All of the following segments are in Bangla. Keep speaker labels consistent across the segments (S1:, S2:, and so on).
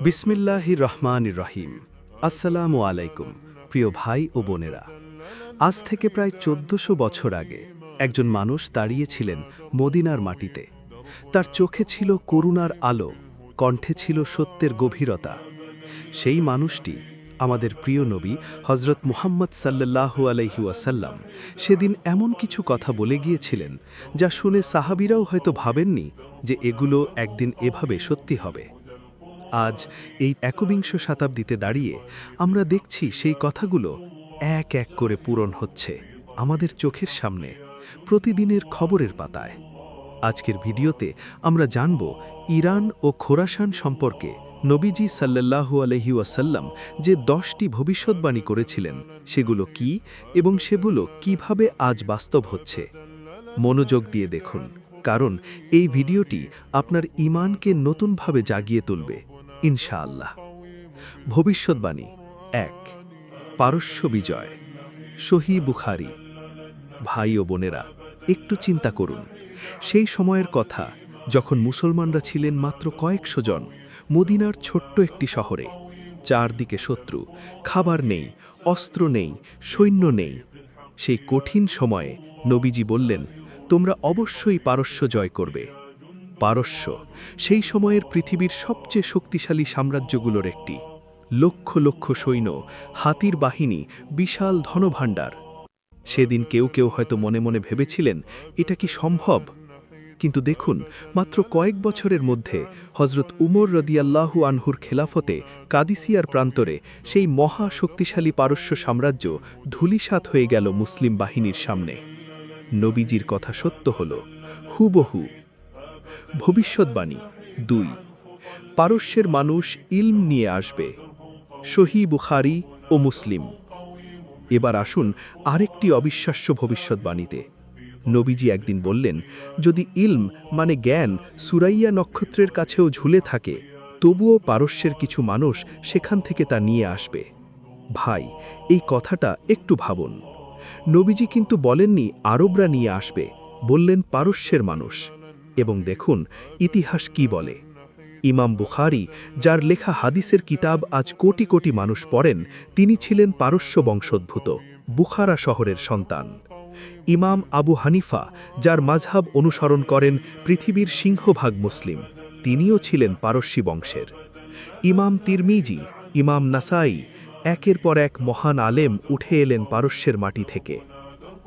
S1: বিসমিল্লাহির রহমানির রহিম। আসসালামু আলাইকুম প্রিয় ভাই ও বোনেরা। আজ থেকে প্রায় ১৪০০ বছর আগে একজন মানুষ দাঁড়িয়েছিলেন মদিনার মাটিতে। তার চোখে ছিল করুণার আলো, কণ্ঠে ছিল সত্যের গভীরতা। সেই মানুষটি আমাদের প্রিয় নবী হজরত মুহাম্মদ সাল্লাল্লাহু আলাইহি ওয়াসাল্লাম। সেদিন এমন কিছু কথা বলে গিয়েছিলেন যা শুনে সাহাবীরাও হয়তো ভাবেননি যে এগুলো একদিন এভাবে সত্যি হবে। আজ এই একবিংশ শতাব্দীতে দাঁড়িয়ে আমরা দেখছি সেই কথাগুলো এক এক করে পূরণ হচ্ছে আমাদের চোখের সামনে, প্রতিদিনের খবরের পাতায়। আজকের ভিডিওতে আমরা জানব ইরান ও খোরাসান সম্পর্কে নবীজি সাল্লাল্লাহু আলাইহি ওয়াসাল্লাম যে 10টি ভবিষ্যদ্বাণী করেছিলেন সেগুলো কি এবং সেগুলো কিভাবে আজ বাস্তব হচ্ছে। মনোযোগ দিয়ে দেখুন, কারণ এই ভিডিওটি আপনার ঈমানকে নতুনভাবে জাগিয়ে তুলবে ইনশাআল্লাহ। ভবিষ্যদ্বাণী ১। পারস্য বিজয়। সহিহ বুখারী। ভাই ও বোনেরা, একটু চিন্তা করুন, সেই সময়ের কথা যখন মুসলমানরা ছিলেন মাত্র কয়েকশো জন, মদিনার ছোট্ট একটি শহরে। চারদিকে শত্রু, খাবার নেই, অস্ত্র নেই, সৈন্য নেই। সেই কঠিন সময়ে নবীজি বললেন, তোমরা অবশ্যই পারস্য জয় করবে। পারস্য সেই সময়ের পৃথিবীর সবচেয়ে শক্তিশালী সাম্রাজ্যগুলোর একটি। লক্ষ লক্ষ সৈন্য, হাতির বাহিনী, বিশাল ধনভাণ্ডার। সেদিন কেউ কেউ হয়তো মনে মনে ভেবেছিলেন এটা কি সম্ভব। কিন্তু দেখুন, মাত্র কয়েক বছরের মধ্যে হজরত উমর রাদিয়াল্লাহু আনহুর খেলাফতে কাদিসিয়ার প্রান্তরে সেই মহা শক্তিশালী পারস্য সাম্রাজ্য ধূলিসাৎ হয়ে গেল মুসলিম বাহিনীর সামনে। নবীজির কথা সত্য হল হুবহু। ভবিষ্যদ্বাণী ২। পারস্যের মানুষ ইলম নিয়ে আসবে। সহিহ বুখারী ও মুসলিম। এবার আসুন আরেকটি অবিশ্বাস্য ভবিষ্যদ্বাণীতে। নবীজি একদিন বললেন, যদি ইলম মানে জ্ঞান সুরাইয়া নক্ষত্রের কাছেও ঝুলে থাকে, তবুও পারস্যের কিছু মানুষ সেখান থেকে তা নিয়ে আসবে। ভাই, এই কথাটা একটু ভাবুন। নবীজি কিন্তু বলেননি আরবরা নিয়ে আসবে, বললেন পারস্যের মানুষ। এবং দেখুন ইতিহাস কি বলে। ইমাম বুখারী, যার লেখা হাদিসের কিতাব আজ কোটি কোটি মানুষ পড়েন, তিনি ছিলেন পারস্য বংশোদ্ভূত, বুখারা শহরের সন্তান। ইমাম আবু হানিফা, যার মাযহাব অনুসরণ করেন পৃথিবীর সিংহভাগ মুসলিম, তিনিও ছিলেন পারস্যী বংশের। ইমাম তিরমিজি, ইমাম নাসাই, একের পর এক মহান আলেম উঠে এলেন পারস্যের মাটি থেকে।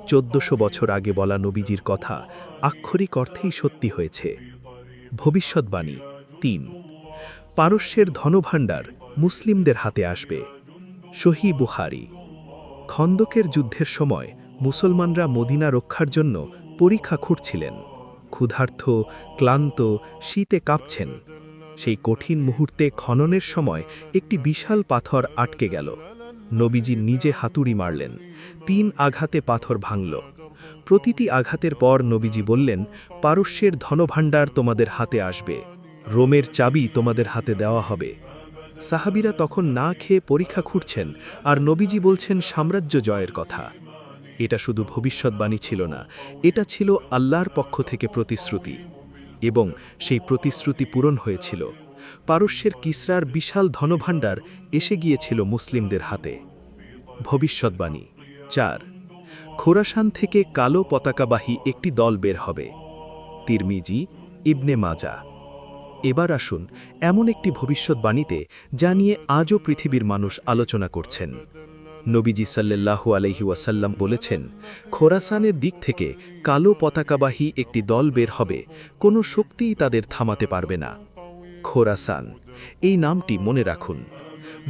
S1: ১৪০০ বছর আগে বলা নবীজির কথা আক্ষরিক অর্থেই সত্যি হয়েছে। ভবিষ্যদ্বাণী ৩। পারস্যের ধনভাণ্ডার মুসলিমদের হাতে আসবে। সহিহ বুখারী। খন্দকের যুদ্ধের সময় মুসলমানরা মদিনা রক্ষার জন্য পরিখা খুঁড়ছিলেন। ক্ষুধার্ত, ক্লান্ত, শীতে কাঁপছেন। সেই কঠিন মুহূর্তে খননের সময় একটি বিশাল পাথর আটকে গেল। নবীজি নিজে হাতুড়ি মারলেন। ৩ আঘাতে পাথর ভাঙল। প্রতিটি আঘাতের পর নবীজি বললেন, পারস্যের ধনভাণ্ডার তোমাদের হাতে আসবে, রোমের চাবি তোমাদের হাতে দেওয়া হবে। সাহাবীরা তখন না খেয়ে পরীক্ষা খুঁড়ছেন, আর নবীজি বলছেন সাম্রাজ্য জয়ের কথা। এটা শুধু ভবিষ্যদ্বাণী ছিল না, এটা ছিল আল্লাহর পক্ষ থেকে প্রতিশ্রুতি। এবং সেই প্রতিশ্রুতি পূরণ হয়েছিল। পারস্যের কিসরার বিশাল ধনভাণ্ডার এসে গিয়েছিল মুসলিমদের হাতে। ভবিষ্যদ্বাণী ৪। খোরাসান থেকে কালো পতাকাবাহী একটি দল বের হবে। তিরমিজি, ইবনে মাজা। এবার আসুন এমন একটি ভবিষ্যদ্বাণীতে যা নিয়ে আজও পৃথিবীর মানুষ আলোচনা করছেন। নবীজি সাল্লাল্লাহু আলাইহি ওয়াসাল্লাম বলেছেন, খোরাসানের দিক থেকে কালো পতাকাবাহী একটি দল বের হবে, কোনো শক্তিই তাদের থামাতে পারবে না। খোরাসান, এই নামটি মনে রাখুন।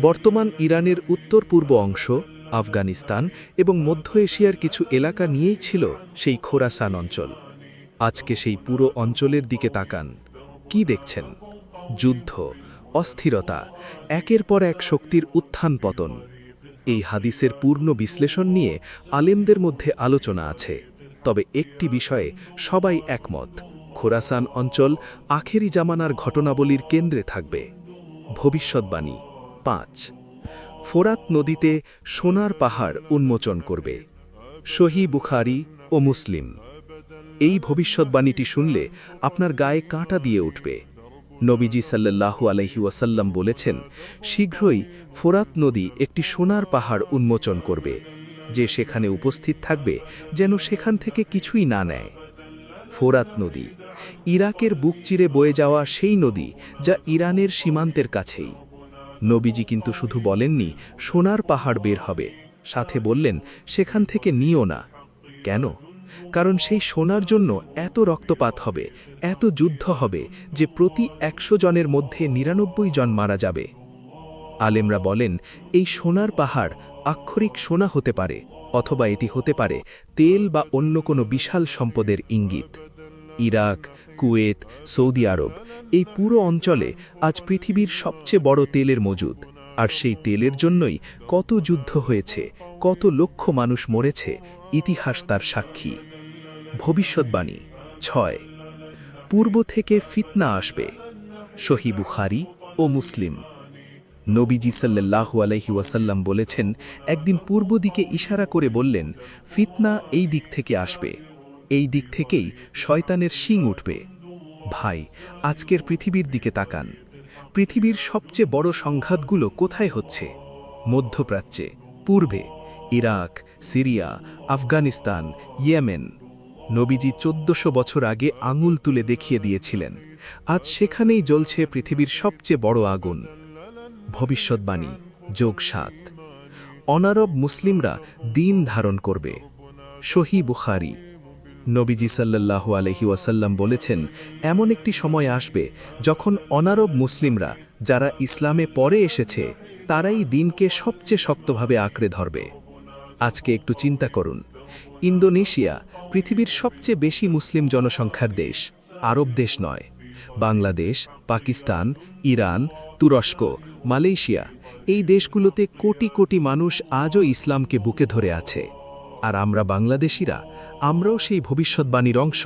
S1: বর্তমান ইরানের উত্তর পূর্ব অংশ, আফগানিস্তান এবং মধ্য এশিয়ার কিছু এলাকা নিয়েই ছিল সেই খোরাসান অঞ্চল। আজকে সেই পুরো অঞ্চলের দিকে তাকান। কি দেখছেন? যুদ্ধ, অস্থিরতা, একের পর এক শক্তির উত্থান পতন। এই হাদিসের পূর্ণ বিশ্লেষণ নিয়ে আলেমদের মধ্যে আলোচনা আছে, তবে একটি বিষয়ে সবাই একমত, খোরাসান অঞ্চল আখেরি জামানার ঘটনাবলীর কেন্দ্রে থাকবে। ভবিষ্যদ্বাণী ৫। ফোরাত নদীতে সোনার পাহাড় উন্মোচন করবে। সহিহ বুখারী ও মুসলিম। এই ভবিষ্যদ্বাণীটি শুনলে আপনার গায়ে কাঁটা দিয়ে উঠবে। নবীজি সাল্লাল্লাহু আলাইহি ওয়াসাল্লাম বলেছেন, শীঘ্রই ফোরাত নদী একটি সোনার পাহাড় উন্মোচন করবে, যে সেখানে উপস্থিত থাকবে যেন সেখান থেকে কিছুই না নেয়। ফোরাত নদী ইরাকের বুক চিরে বয়ে যাওয়া সেই নদী, যা ইরানের সীমান্তের কাছেই। নবীজি কিন্তু শুধু বলেননি সোনার পাহাড় বের হবে, সাথে বললেন সেখান থেকে নিও না। কেন? কারণ সেই সোনার জন্য এত রক্তপাত হবে, এত যুদ্ধ হবে যে প্রতি ১০০ জনের মধ্যে ৯৯ জন মারা যাবে। আলেমরা বলেন এই সোনার পাহাড় আক্ষরিক সোনা হতে পারে, অথবা এটি হতে পারে তেল বা অন্য কোনো বিশাল সম্পদের ইঙ্গিত। ইরাক, কুয়েত, সৌদি আরব, এই পুরো অঞ্চলে আজ পৃথিবীর সবচেয়ে বড় তেলের মজুদ, আর সেই তেলের জন্যই কত যুদ্ধ হয়েছে, কত লক্ষ মানুষ মরেছে, ইতিহাস তার সাক্ষী। ভবিষ্যৎবাণী ৬। পূর্ব থেকে ফিতনা আসবে। সহিহ বুখারী ও মুসলিম। নবীজি সাল্লাল্লাহু আলাইহি ওয়াসাল্লাম বলেছেন, একদিন পূর্ব দিকে ইশারা করে বললেন, ফিতনা এই দিক থেকে আসবে, এই দিক থেকেই শয়তানের শিং উঠবে। ভাই, আজকের পৃথিবীর দিকে তাকান। পৃথিবীর সবচেয়ে বড় সংঘাতগুলো কোথায় হচ্ছে? মধ্যপ্রাচ্যে, পূর্বে ইরাক, সিরিয়া, আফগানিস্তান, ইয়েমেন। নবীজি ১৪০০ বছর আগে আঙুল তুলে দেখিয়ে দিয়েছিলেন, আজ সেখানেই জ্বলছে পৃথিবীর সবচেয়ে বড় আগুন। ভবিষ্যৎবাণী যোগ ৭। অনারব মুসলিমরা দিন ধারণ করবে। সহিহ বুখারী। নবীজি সাল্লাল্লাহু আলাইহি ওয়াসাল্লাম বলেছেন, এমন একটি সময় আসবে যখন অনারব মুসলিমরা, যারা ইসলামে পরে এসেছে, তারাই দিনকে সবচেয়ে শক্তভাবে আঁকড়ে ধরবে। আজকে একটু চিন্তা করুন, ইন্দোনেশিয়া পৃথিবীর সবচেয়ে বেশি মুসলিম জনসংখ্যার দেশ, আরব দেশ নয়। বাংলাদেশ, পাকিস্তান, ইরান, তুরস্ক, মালয়েশিয়া, এই দেশগুলোতে কোটি কোটি মানুষ আজও ইসলামকে বুকে ধরে আছে। আর আমরা বাংলাদেশিরা, আমরাও সেই ভবিষ্যৎবাণীর অংশ।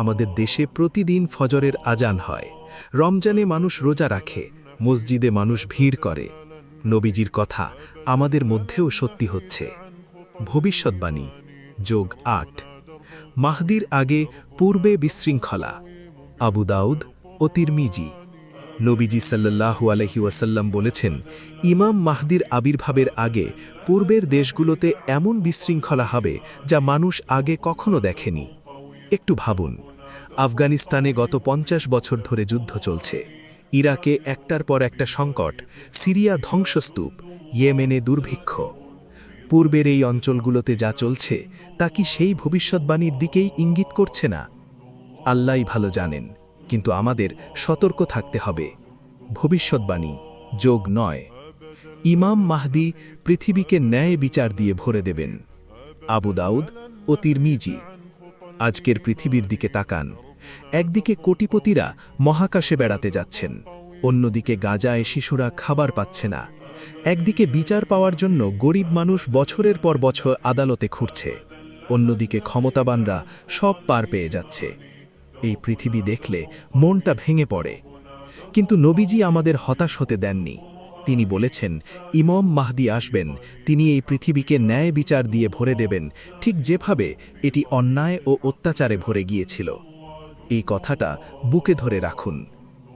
S1: আমাদের দেশে প্রতিদিন ফজরের আজান হয়, রমজানে মানুষ রোজা রাখে, মসজিদে মানুষ ভিড় করে। নবীজির কথা আমাদের মধ্যেও সত্যি হচ্ছে। ভবিষ্যৎবাণী যোগ ৮। মাহদির আগে পূর্বে বিশৃঙ্খলা। আবু দাউদ ও তিরমিজি। নবীজি সাল্লাল্লাহু আলাইহি ওয়াসাল্লাম বলেছেন, ইমাম মাহদির আবির্ভাবের আগে পূর্বের দেশগুলোতে এমন বিশৃঙ্খলা হবে যা মানুষ আগে কখনো দেখেনি। একটু ভাবুন, আফগানিস্তানে গত ৫০ বছর ধরে যুদ্ধ চলছে, ইরাকে একটার পর একটা সংকট, সিরিয়া ধ্বংসস্তূপ, ইয়েমেনে দুর্ভিক্ষ। পূর্বের এই অঞ্চলগুলোতে যা চলছে তা কি সেই ভবিষ্যৎবাণীর দিকেই ইঙ্গিত করছে না? আল্লাহই ভালো জানেন, কিন্তু আমাদের সতর্ক থাকতে হবে। ভবিষ্যৎবাণী যোগ ৯। ইমাম মাহদি পৃথিবীকে ন্যায় বিচার দিয়ে ভরে দেবেন। আবু দাউদ ও তিরমিজি। আজকের পৃথিবীর দিকে তাকান। একদিকে কোটিপতিরা মহাকাশে বেড়াতে যাচ্ছেন, অন্যদিকে গাজায় শিশুরা খাবার পাচ্ছে না। একদিকে বিচার পাওয়ার জন্য গরিব মানুষ বছরের পর বছর আদালতে ঘুরছে, অন্যদিকে ক্ষমতাবানরা সব পার পেয়ে যাচ্ছে। এই পৃথিবী দেখলে মনটা ভেঙে পড়ে। কিন্তু নবীজি আমাদের হতাশ হতে দেননি। তিনি বলেছেন, ইমাম মাহদি আসবেন, তিনি এই পৃথিবীকে ন্যায় বিচার দিয়ে ভরে দেবেন, ঠিক যেভাবে এটি অন্যায় ও অত্যাচারে ভরে গিয়েছিল। এই কথাটা বুকে ধরে রাখুন।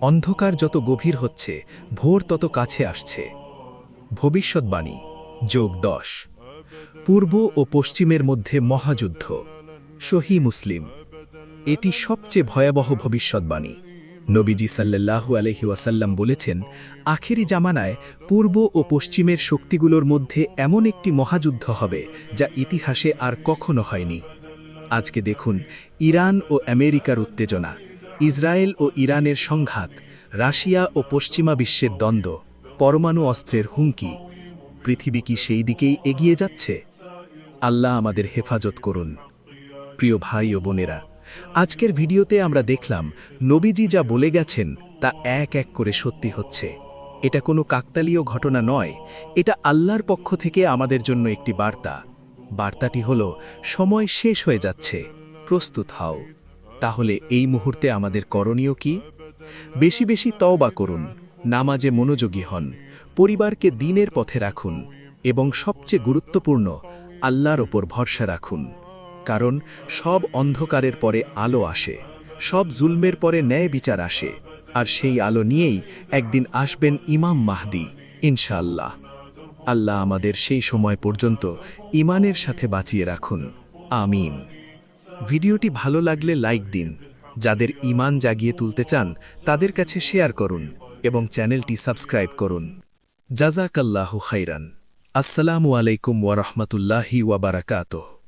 S1: অন্ধকার যত গভীর হচ্ছে, ভোর তত কাছে আসছে। ভবিষ্যৎবাণী যোগ ১০। পূর্ব ও পশ্চিমের মধ্যে মহাযুদ্ধ। সহিহ মুসলিম। এটি সবচেয়ে ভয়াবহ ভবিষ্যৎবাণী। নবীজি সাল্লাল্লাহু আলাইহি ওয়াসাল্লাম বলেছেন, আখেরি জামানায় পূর্ব ও পশ্চিমের শক্তিগুলোর মধ্যে এমন একটি মহাযুদ্ধ হবে যা ইতিহাসে আর কখনো হয়নি। আজকে দেখুন, ইরান ও আমেরিকার উত্তেজনা, ইসরায়েল ও ইরানের সংঘাত, রাশিয়া ও পশ্চিমা বিশ্বের দ্বন্দ্ব, পরমাণু অস্ত্রের হুমকি। পৃথিবী কি সেই দিকেই এগিয়ে যাচ্ছে? আল্লাহ আমাদের হেফাজত করুন। প্রিয় ভাই ও বোনেরা, আজকের ভিডিওতে আমরা দেখলাম নবীজি যা বলে গেছেন তা এক এক করে সত্যি হচ্ছে। এটা কোনো কাকতালীয় ঘটনা নয়, এটা আল্লাহর পক্ষ থেকে আমাদের জন্য একটি বার্তা। বার্তাটি হলো, সময় শেষ হয়ে যাচ্ছে, প্রস্তুত হও। তাহলে এই মুহূর্তে আমাদের করণীয় কি? বেশি বেশি তওবা করুন, নামাজে মনোযোগী হন, পরিবারকে দ্বীনের পথে রাখুন এবং সবচেয়ে গুরুত্বপূর্ণ, আল্লাহর ওপর ভরসা রাখুন। কারণ সব অন্ধকারের পরে আলো আসে, সব জুলমের পরে ন্যায় বিচার আসে, আর সেই আলো নিয়েই একদিন আসবেন ইমাম মাহদি, ইনশাআল্লাহ। আল্লাহ আমাদের সেই সময় পর্যন্ত ঈমানের সাথে বাঁচিয়ে রাখুন, আমিন। ভিডিওটি ভালো লাগলে লাইক দিন, যাদের ঈমান জাগিয়ে তুলতে চান তাদের কাছে শেয়ার করুন এবং চ্যানেলটি সাবস্ক্রাইব করুন। জাযাকাল্লাহু খাইরান। আসসালামু আলাইকুম ওয়া রাহমাতুল্লাহি ওয়া বারাকাতুহু।